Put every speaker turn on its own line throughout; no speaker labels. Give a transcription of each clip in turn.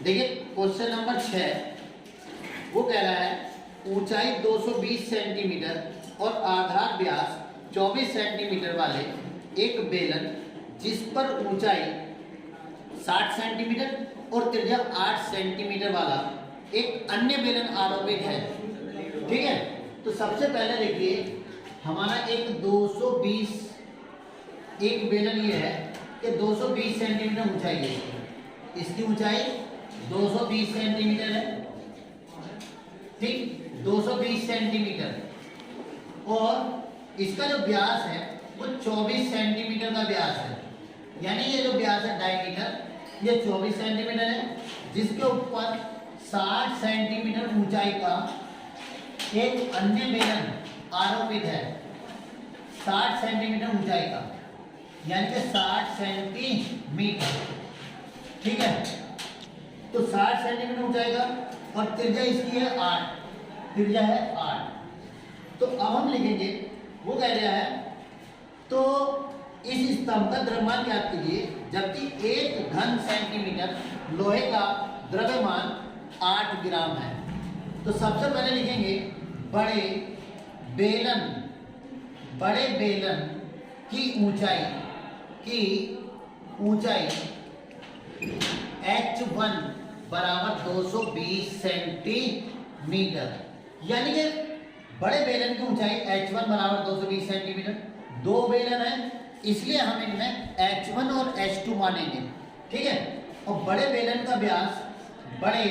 देखिए question number 6 वो कह रहा है ऊंचाई 220 सेंटीमीटर और आधार व्यास 24 सेंटीमीटर वाले एक बेलन जिस पर ऊंचाई 60 सेंटीमीटर और त्रिज्या 8 सेंटीमीटर वाला एक अन्य बेलन आरोपित है। ठीक है, तो सबसे पहले देखिए हमारा एक 220 एक बेलन ये है कि 220 सेंटीमीटर ऊंचाई है, इसकी ऊंचाई 220 सेंटीमीटर है। ठीक, 220 सेंटीमीटर और इसका जो व्यास है वो 24 सेंटीमीटर का व्यास है, यानी ये जो व्यास है डायमीटर ये 24 सेंटीमीटर है, जिसके ऊपर 60 सेंटीमीटर ऊंचाई का एक अन्य बेलन आरोपित है। 60 सेंटीमीटर ऊंचाई का यानी कि 60 सेंटीमीटर। ठीक है, तो 60 सेंटीमीटर ऊंचाई का और त्रिज्या इसकी है 8, त्रिज्या है 8। तो अब हम लिखेंगे वो कह रहा है तो इस स्तंभ का द्रव्यमान ज्ञात कीजिए जबकि एक घन सेंटीमीटर लोहे का द्रव्यमान 8 ग्राम है। तो सबसे पहले लिखेंगे बड़े बेलन की ऊंचाई H1 बराबर 220 सेंटीमीटर, यानी कि बड़े बेलन की ऊंचाई H1 बराबर 220 सेंटीमीटर। दो बेलन है इसलिए हम इनमें H1 और H2 मानेंगे। ठीक है, और बड़े बेलन का व्यास बड़े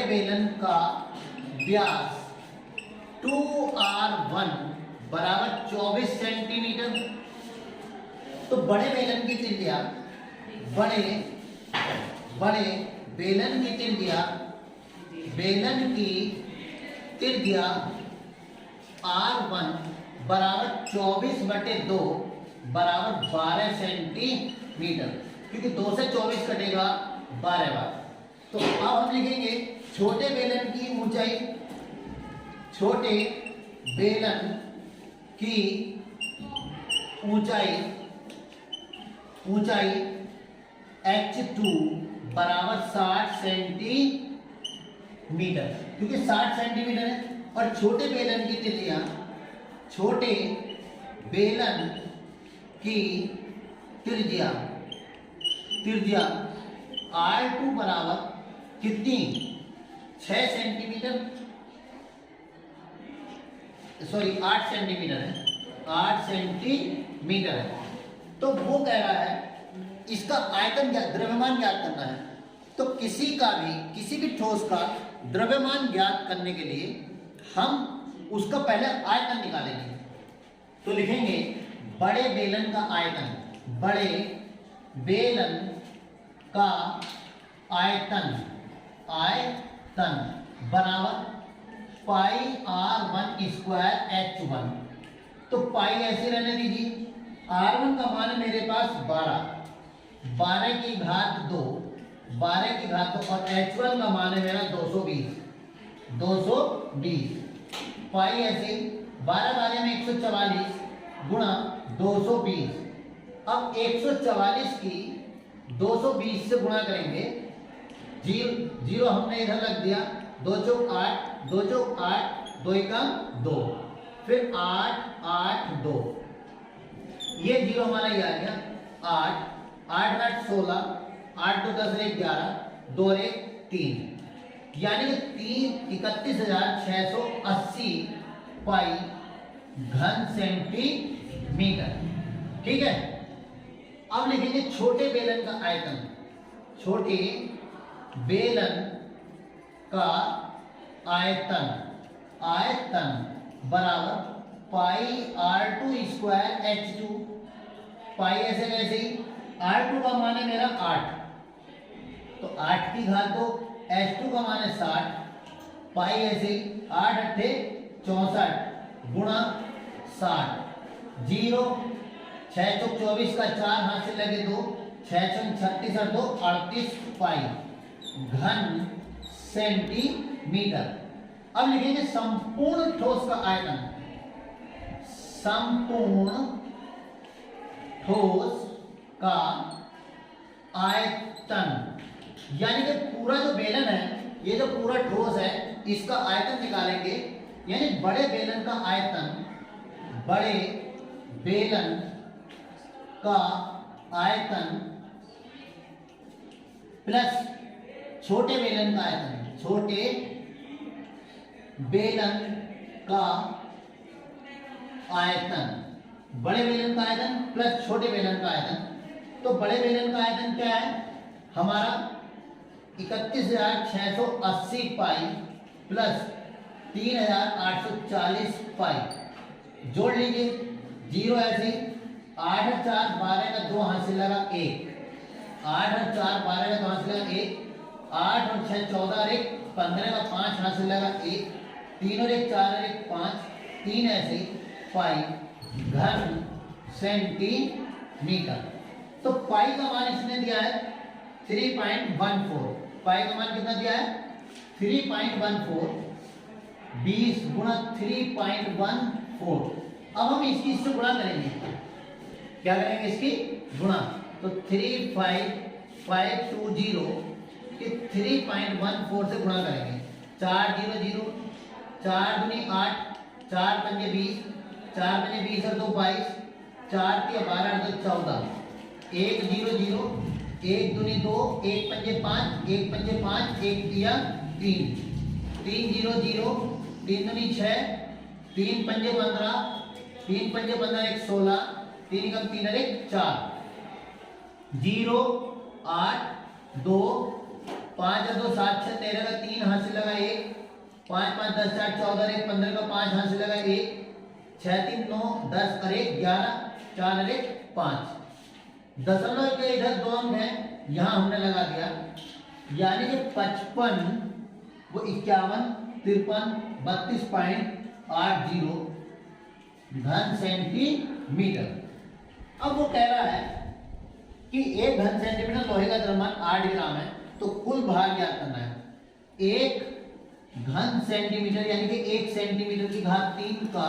बेलन का व्यास 2R1 बराबर 24 सेंटीमीटर। तो बड़े बेलन की त्रिज्या बड़े बेलन की त्रिज्या R1 बराबर 24/2 बराबर 12 सेंटीमीटर, क्योंकि 2 से 24 कटेगा 12 बार। तो अब हम लिखेंगे छोटे बेलन की ऊंचाई H2 बराबर 60 सेंटीमीटर, क्योंकि 60 सेंटीमीटर है। और छोटे बेलन की त्रिज्या R2 बराबर कितनी 6 सेंटीमीटर, सॉरी 8 सेंटीमीटर है, 8 सेंटीमीटर है। तो वो कह रहा है इसका आयतन द्रव्यमान ज्ञात करना है। तो किसी भी ठोस का द्रव्यमान ज्ञात करने के लिए हम उसका पहले आयतन निकालेंगे। तो लिखेंगे बड़े बेलन का आयतन बराबर पाई R1 स्क्वायर H1। तो पाई ऐसे रहने दीजिए, R1 का मान है मेरे पास 12 की घात 2 और H1 का मान है मेरा 220। पाई ऐसे 12 में 144 गुणा 220। अब 144 की 220 से गुणा करेंगे, जीरो हमने इधर रख दिया, 2 चौक 8, 2 चौक 8, 2 का 2, फिर 8 8 2, ये जीरो हमारा ये आ गया 8 8 8 16, 8 2 10 1 11, 2 1 3, यानी कि 31,680 पाई घन सेंटीमीटर। ठीक है, अब लिखेंगे छोटे बेलन का आयतन। छोटे बेलन का आयतन बराबर पाई R2 स्क्वायर H2। पाई ऐसे वैसे ही, R2 का मान है मेरा 8, तो 8 की घात 2, H2 का मान है 60। पाई ऐसे 8 8 64 गुणा 60, 0 6 चौक 24 का 4 हाथ से लगे 2, 6 चौक 36 और 2 38 पाई घन सेंटीमीटर। अब लिखेंगे संपूर्ण ठोस का आयतन। संपूर्ण ठोस का आयतन तन, यानी कि पूरा जो बेलन है, ये जो पूरा ठोस है, इसका आयतन निकालेंगे, यानी बड़े बेलन का आयतन, बड़े बेलन का आयतन प्लस छोटे बेलन का आयतन, छोटे बेलन का आयतन, बड़े बेलन का आयतन प्लस छोटे बेलन का आयतन। तो बड़े बेलन का आयतन क्या है हमारा 31,680 पाई प्लस 3,840 पाई, जोड़ लीजिए, जीरो ऐसे 8 और 4 12 का 2 हाथ से लगा 1, 8 और 4 12 का 2 हाथ से लगा 1, 8 और 6 14 और 1 15 का 5 हाथ से लगा 1, 3 और 1 4 और 1 5, 3 ऐसे पाई घन सेंटीमीटर। तो पाई का मान इसने दिया है 3.14, पाई का मान कितना दिया है 3.14, 20 गुणा 3.14। अब हम इसकी इससे गुणा करेंगे, क्या करेंगे इसकी गुणा, तो 35520 के 3.14 से गुणा करेंगे, 4 0 0, 4 दूनी 8, 4 पंजे 20, 4 पंजे 20 और 2 22, 4 तिया 12 और 2 14, 1 0 0, 1 दूनी 2, 1 पंजे 5, 1 पंजे 5, 1 तिया 3, 3 0 0, 3 दूनी 6, 3 पंजे 15, 3 पंजे 15 1 16, 3 कम 3 और 1 4, 0 8 2, 5 और 2 7 6 13 का 3 हाथ से लगा 1, 5 5 10 4 14 1 15 का 5 हाथ से लगा 1, 6 3 9 10 और 1 11, 4 और 1 5, दशमलव के इधर 2 अंक है, यहाँ हमने लगा दिया, यानी कि 55 वो 51 53 32.80 घन सेंटीमीटर। अब वो कह रहा है कि 1 घन सेंटीमीटर लोहे का द्रव्यमान 8 ग्राम है, तो कुल भार ज्ञात करना है। 1 घन सेंटीमीटर यानी कि 1 सेंटीमीटर की घात 3 का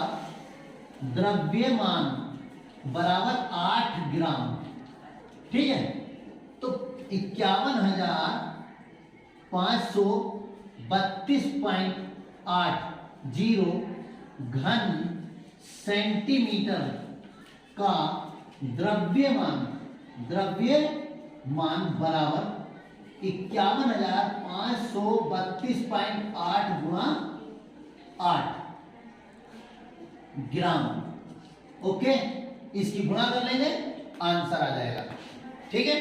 द्रव्यमान बराबर 8 ग्राम, ठीक है। तो 51,532.80 घन सेंटीमीटर का द्रव्यमान बराबर 51,532.8 गुणा 8 ग्राम। ओके, इसकी गुणा कर लेंगे, आंसर आ जाएगा, ठीक है।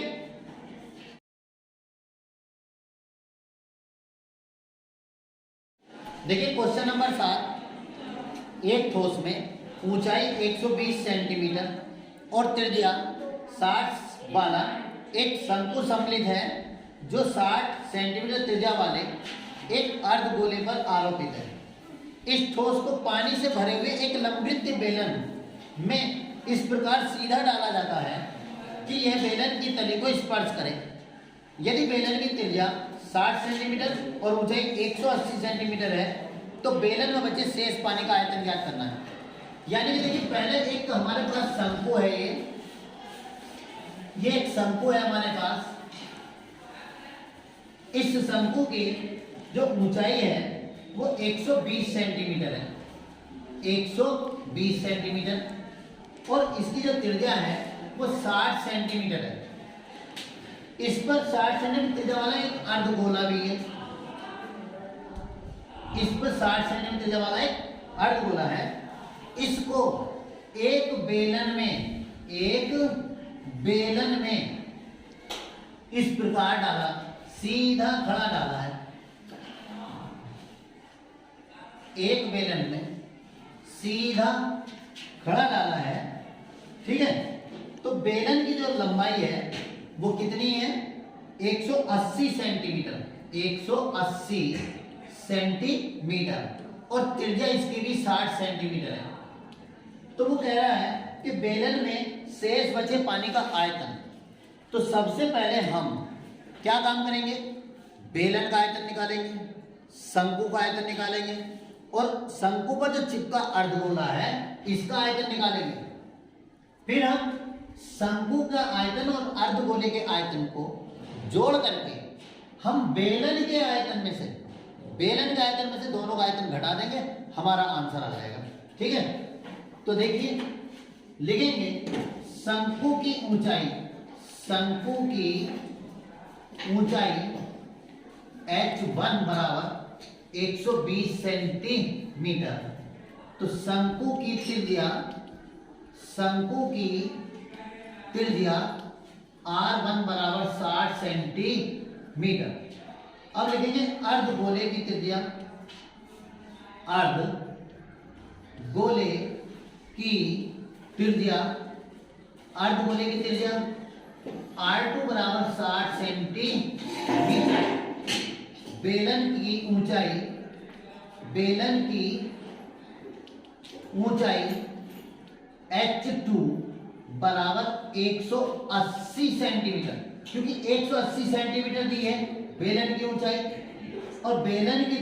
देखिए क्वेश्चन नंबर 7, एक ठोस में ऊंचाई 120 सेंटीमीटर और त्रिज्या 60 वाला एक शंकु सम्मिलित है जो 60 सेंटीमीटर त्रिज्या वाले एक अर्धगोले पर आरोपित है। इस ठोस को पानी से भरे हुए एक लंबवृत्तीय बेलन में इस प्रकार सीधा डाला जाता है कि यह बेलन की तली को स्पर्श करे। यदि बेलन की त्रिज्या 60 सेंटीमीटर और ऊंचाई 180 सेंटीमीटर है तो बेलन में बचे शेष पानी का आयतन ज्ञात करना है। यानी कि देखिए पहले एक हमारे पास शंकु है, ये एक शंकु है हमारे पास। इस शंकु की जो ऊंचाई है वो 120 सेंटीमीटर है, 120 सेंटीमीटर, और इसकी जो त्रिज्या है वो 60 सेंटीमीटर है। इस पर 60 सेंटीमीटर त्रिज्या वाला एक अर्धगोला भी है, इस पर 60 सेंटीमीटर त्रिज्या वाला एक अर्धगोला है। इसको एक बेलन में इस प्रकार डाला, सीधा खड़ा डाला है, एक बेलन में सीधा खड़ा डाला है, ठीक है। तो बेलन की जो लंबाई है वो कितनी है 180 सेंटीमीटर, 180 सेंटीमीटर, और त्रिज्या इसकी भी 60 सेंटीमीटर है। तो वो कह रहा है कि बेलन में शेष बचे पानी का आयतन। तो सबसे पहले हम क्या काम करेंगे, बेलन का आयतन निकालेंगे, शंकु का आयतन निकालेंगे, और शंकु पर जो चिपका अर्धगोला है इसका आयतन निकालेंगे। फिर हम शंकु का आयतन और अर्धगोले के आयतन को जोड़ करके हम बेलन के आयतन में से दोनों का आयतन घटा देंगे, हमारा आंसर आ जाएगा। ठीक है, तो देखिए लिखेंगे शंकु की ऊंचाई h1 बराबर 120 सेंटीमीटर। तो शंकु की त्रिज्या r1 बराबर 60 सेंटीमीटर। अब लिखेंगे अर्धगोले की त्रिज्या r2 बराबर 60 सेंटीमीटर। बेलन की ऊंचाई h2 बराबर 180 सेंटीमीटर, क्योंकि 180 सेंटीमीटर दी है बेलन की ऊंचाई, और बेलन की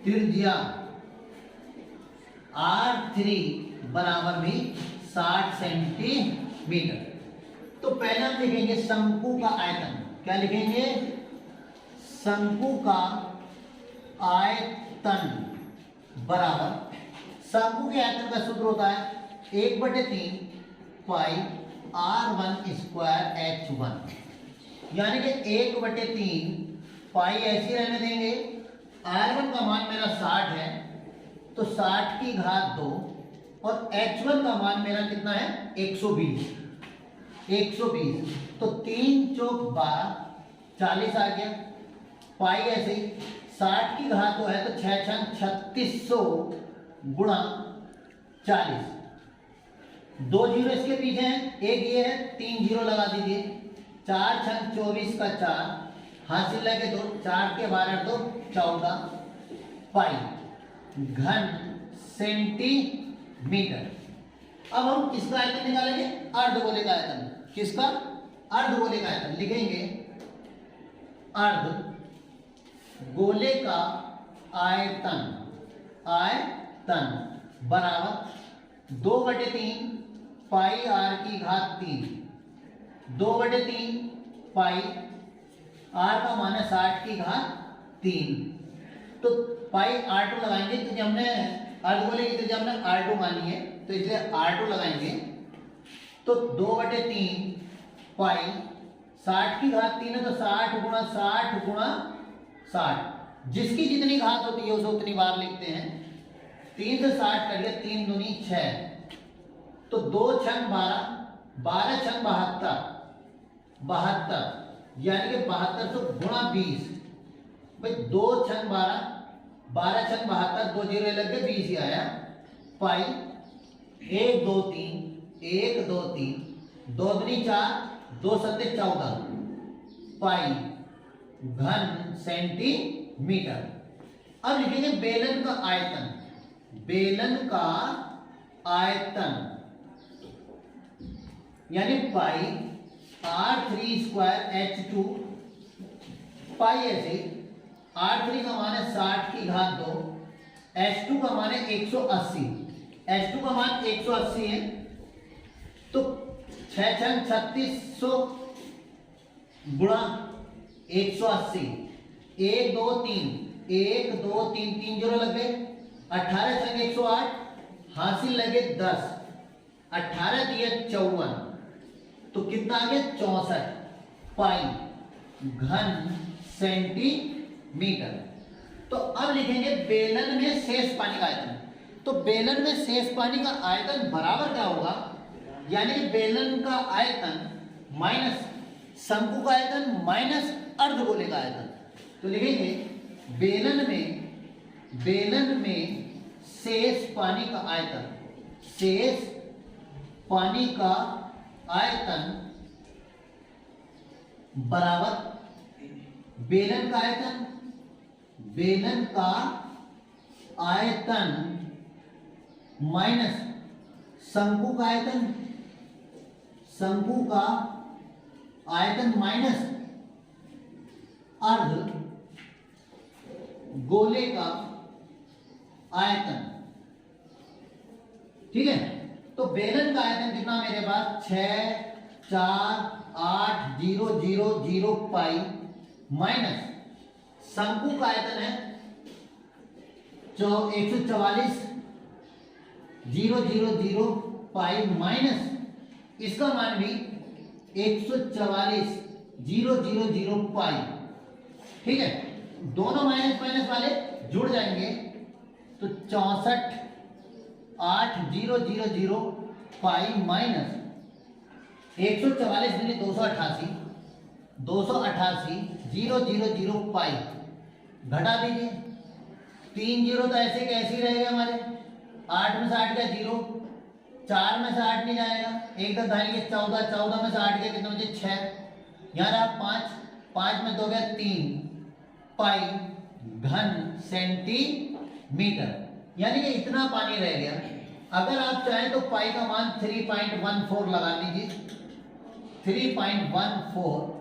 त्रिज्या r3 बराबर भी 60 सेंटीमीटर। तो पहला लिखेंगे शंकु का आयतन। क्या लिखेंगे? शंकु का आयतन बराबर, शंकु के आयतन का सूत्र होता है 1/3 पाई r1 स्क्वायर h1, यानी कि 1/3 पाई ऐसी रहने देंगे। r1 का मान मेरा 60 है, तो 60 की घात 2, और h1 का मान मेरा कितना है 120। तो 3 चौक 12, 40 आ गया। पाई ऐसे ही 60 की घात 2 है, तो 6 छंग 3600 गुणा 40। 2 जीरो इसके पीछे हैं, एक ये है, 3 जीरो लगा दीजिए। 4 छंग 24 का 4, हासिल लगे 2, 4 के 12 2 14 पाई घन सेंटीमीटर। अब हम किसका आयतन निकालेंगे? अर्धगोले का आयतन। किसका? अर्धगोले का आयतन। लिखेंगे अर्धगोले का आयतन बराबर 2/3 पाई r की घात 3, 2/3 पाई r का मान है 60 की घात 3। तो पाई r2 लगाएंगे, क्योंकि हमने अर्धगोले की त्रिज्या हमने r2 मानी है, तो इसलिए r2 लगाएंगे। तो 2/3 पाई 60 की घात 3 है, तो 60 गुणा 60, जिसकी जितनी घात होती है उसे उतनी बार लिखते हैं। 3 से 60 कर लिया, 3 दूनी 6, तो 2 छंग 12, 12 छंग 72, यानी कि 7200 गुणा 20। भाई 2 छंग 12, 12 छंग 72, 2 जीरो लग गए, 20 ही आया। पाई 1 2 3, 1 2 3, 2 दूनी 4, 2 सत्ते 14 पाई घन सेंटीमीटर। अब लिखेंगे बेलन का आयतन, यानी पाई r3 स्क्वायर h2 पाई ऐसे। r3 का मान है 60 की घात 2, h2 का मान है 180, h2 का मान 180 है, तो 6 छंग 3600 गुणा 180, 1 2 3, 1 2 3, 3 जीरो लग गए। 18 छंग 108, हासिल लगे 10, 18 दिए 54, तो कितना आ गया 64 पाई घन सेंटीमीटर। तो अब लिखेंगे बेलन में शेष पानी का आयतन। तो बेलन में शेष पानी का आयतन बराबर क्या होगा? यानी कि बेलन का आयतन माइनस शंकु का आयतन माइनस अर्धगोले का आयतन। तो लिखेंगे बेलन में शेष पानी का आयतन बराबर बेलन का आयतन माइनस शंकु का आयतन माइनस अर्धगोले का आयतन। ठीक है, तो बेलन का आयतन कितना मेरे पास 6 4800 पाई माइनस शंकु का आयतन है 144,000 पाई माइनस इसका मान भी 144,000 पाई। ठीक है, दोनों माइनस माइनस वाले जुड़ जाएंगे तो 64,800 पाई माइनस 144 दूनी 288 288,000 पाई घटा दीजिए। 3 जीरो तो ऐसे कैसे ही रहेगा हमारे, 8 में से 8 का 0, 4 में से 8 नहीं जाएगा, एक दस धाएंगे 14, 14 में से 8 के कितने बचे 6, यहाँ रहा 5, 5 में 2 गया 3 पाई घन सेंटीमीटर, यानी कि इतना पानी रह गया। अगर आप चाहें तो पाई का मान 3.14 लगा लीजिए, 3.14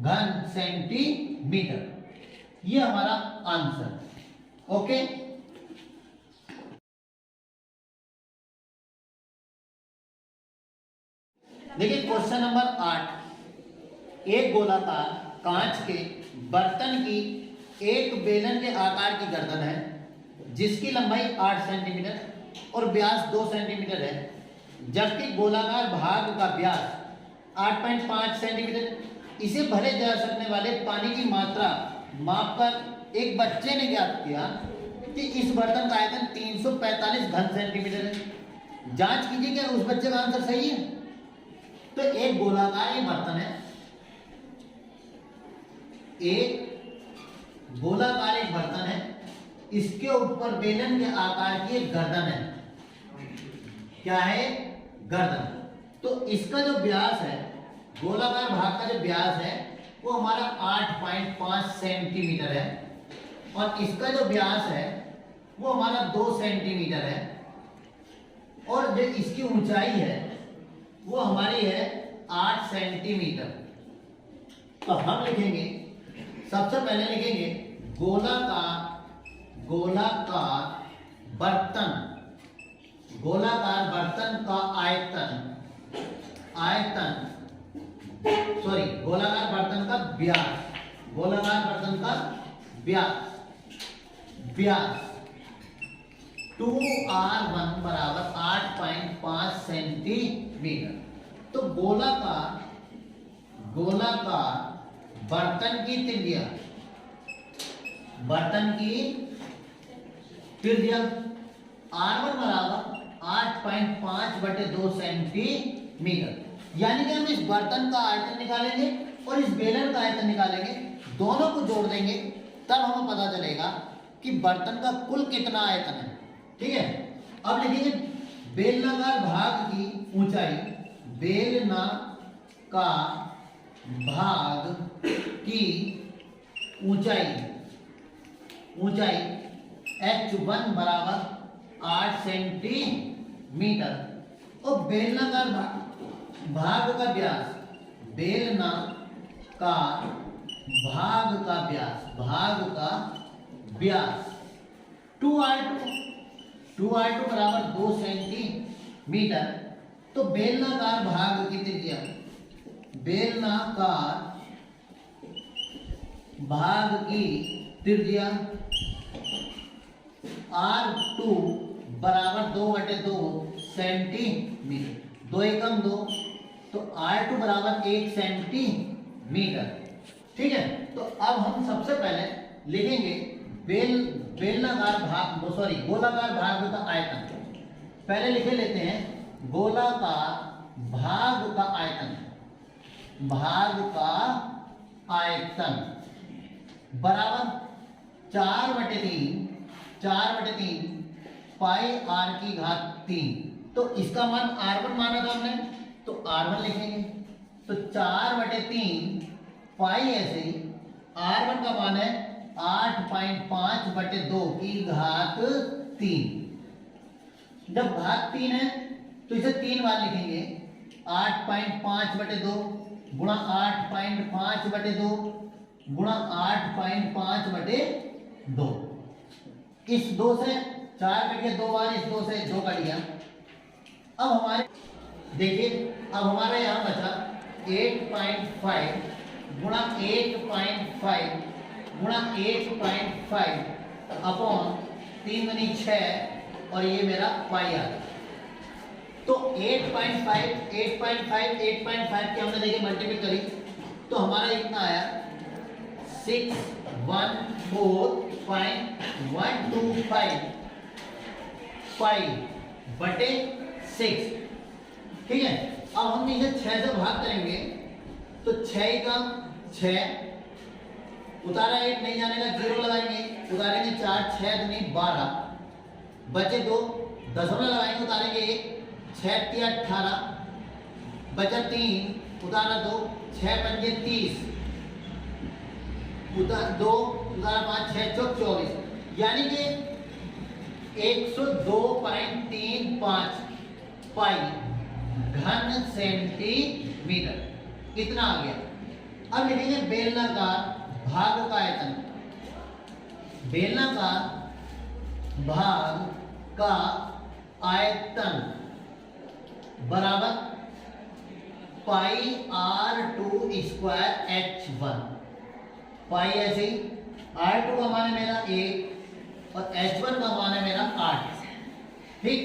घन सेंटीमीटर, ये हमारा आंसर। ओके, देखिए क्वेश्चन नंबर 8, एक गोलाकार कांच के बर्तन की एक बेलन के आकार की गर्दन है जिसकी लंबाई 8 सेंटीमीटर और व्यास 2 सेंटीमीटर है, जबकि गोलाकार भाग का व्यास 8.5 सेंटीमीटर। इसे भरे जा सकने वाले पानी की मात्रा मापकर एक बच्चे ने ज्ञात किया कि इस बर्तन का आयतन 345 घन सेंटीमीटर है। जांच कीजिए क्या उस बच्चे का आंसर सही है। तो एक गोलाकार ये बर्तन है, एक गोलाकार एक बर्तन है, इसके ऊपर बेलन के आकार की एक गर्दन है। क्या है? गर्दन। तो इसका जो व्यास है, गोलाकार भाग का जो व्यास है वो हमारा 8.5 सेंटीमीटर है और इसका जो व्यास है वो हमारा 2 सेंटीमीटर है और जो इसकी ऊंचाई है वो हमारी है 8 सेंटीमीटर। तो हम लिखेंगे, सबसे पहले लिखेंगे गोलाकार बर्तन, गोलाकार बर्तन का गोलाकार बर्तन का व्यास, गोलाकार बर्तन का व्यास 2r1 बराबर 8.5 सेंटीमीटर। तो गोलाकार बर्तन की त्रिज्या r1 बराबर 8.5/2 सेंटीमीटर, यानी कि हम इस बर्तन का आयतन निकालेंगे और इस बेलन का आयतन निकालेंगे, दोनों को जोड़ देंगे, तब हमें पता चलेगा कि बर्तन का कुल कितना आयतन है। ठीक है, अब लिखेंगे बेलनाकार भाग की ऊंचाई, बेलनाकार भाग की ऊंचाई h1 बराबर 8 सेंटीमीटर और बेलनाकार भाग का व्यास, बेलनाकार भाग का व्यास 2r2 बराबर 2 सेंटीमीटर। तो बेलनाकार भाग की त्रिज्या, बेलनाकार भाग की त्रिज्या r2 बराबर 2/2 सेंटीमीटर, 2 एकम 2, तो r2 बराबर 1 सेंटीमीटर। ठीक है, तो अब हम सबसे पहले लिखेंगे गोलाकार भाग का आयतन। पहले लिखे लेते हैं गोलाकार भाग का आयतन बराबर 4/3 पाई r की घात 3। तो इसका मान r1 माना था हमने, तो r1 लिखेंगे, तो 4/3 पाई ऐसे ही r1 का मान है 8.5/2 की घात 3। जब घात 3 है तो इसे 3 बार लिखेंगे, 8.5/2 गुणा 8.5/2 गुणा 8.5/2। इस 2 से 4 कट गया, 2 बार इस 2 से 2 कट गया। अब हमारे देखिए अब हमारा यहाँ बचा 8.5 गुणा 8.5 गुणा 8.5 अपॉन 3 दूनी 6 और ये मेरा पाई आ गया। तो 8.5 की हमने देखिए मल्टीप्लाई करी तो हमारा इतना आया 614.125 पाई बटे 6। ठीक है, अब हम इसे 6 से भाग करेंगे तो 6 का 6 उतारा 8 नहीं जाने का 0 लगाएंगे, उतारेंगे 4 6 दूनी 12 बचे 2 दशमलव लगाएंगे, उतारेंगे 1 6 3 18 बचा 3 उतारा 2 6 पंजे 30 उतार 2 उतारा 5 6 चौक 24 यानी कि 102.35 पाई घन सेंटीमीटर इतना आ गया। अब लिखेंगे बेलनाकार भाग का आयतन। बेलनाकार भाग का आयतन बराबर पाई r2 स्क्वायर h1। पाई ऐसे ही r2 का मान है मेरा 1 और h1 का मान है मेरा 8। ठीक,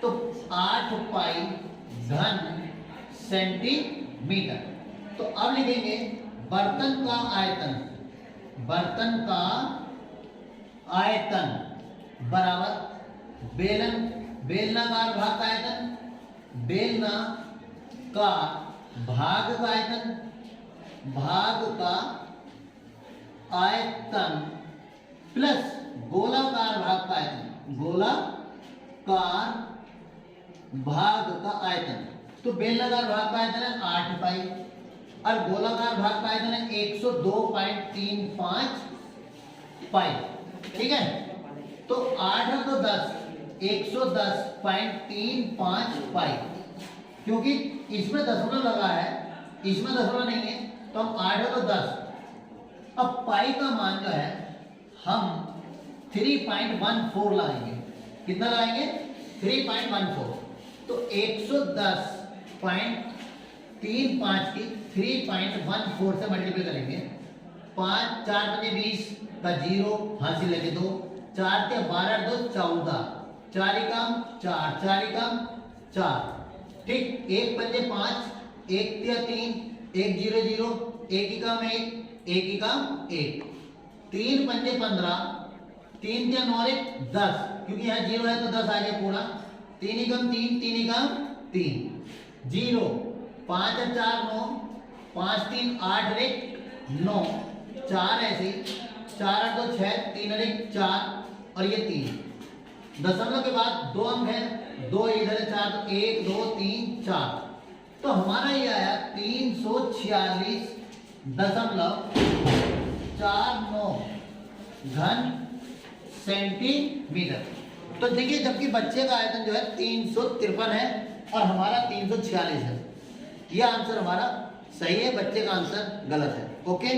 तो 8 पाई घन सेंटीमीटर। तो अब लिखेंगे बर्तन का आयतन। बर्तन का आयतन बराबर बेलनाकार भाग का आयतन, बेलना का भाग का आयतन, भाग का आयतन प्लस गोलाकार भाग का आयतन, गोलाकार भाग का आयतन। तो बेलनाकार भाग का आयतन है 8 पाई और गोलाकार भाग का आयतन है 102.35 पाई। ठीक है, तो 8 और 2 10 110.35 पाई, क्योंकि इसमें दशमलव लगा है इसमें दशमलव नहीं है तो हम 8 और 2 10। अब पाई का मान जो है हम 3.14 लगाएंगे। कितना लगाएंगे? 3.14। तो 110.35 की 3.14 से मल्टीप्लाई करेंगे। 5 4 पंजे 20 का 0 हासिल लगे 2 4 के 12 2 14 4 एकम 4 4 एकम 4। ठीक, 1 पंजे 5 1 3 1 0 0 1 एकम 1 1 एकम 1 3 पंजे 15 3 9 10 क्योंकि यहाँ 0 है तो 10 आ गया पूरा। 3 एकम 3 3 एकम 3 0 5 और 4 9 5 3 8 9 4 ऐसे 4 8 2 6 3 और 1 4 और ये 3 दशमलव के बाद 2 अंक है 2 इधर है 4 तो 1 2 3 4। तो हमारा ये आया 346.49 घन सेंटीमीटर। तो देखिए जबकि बच्चे का आयतन जो है 353 है और हमारा 346 है। यह आंसर हमारा सही है, बच्चे का आंसर गलत है। ओके।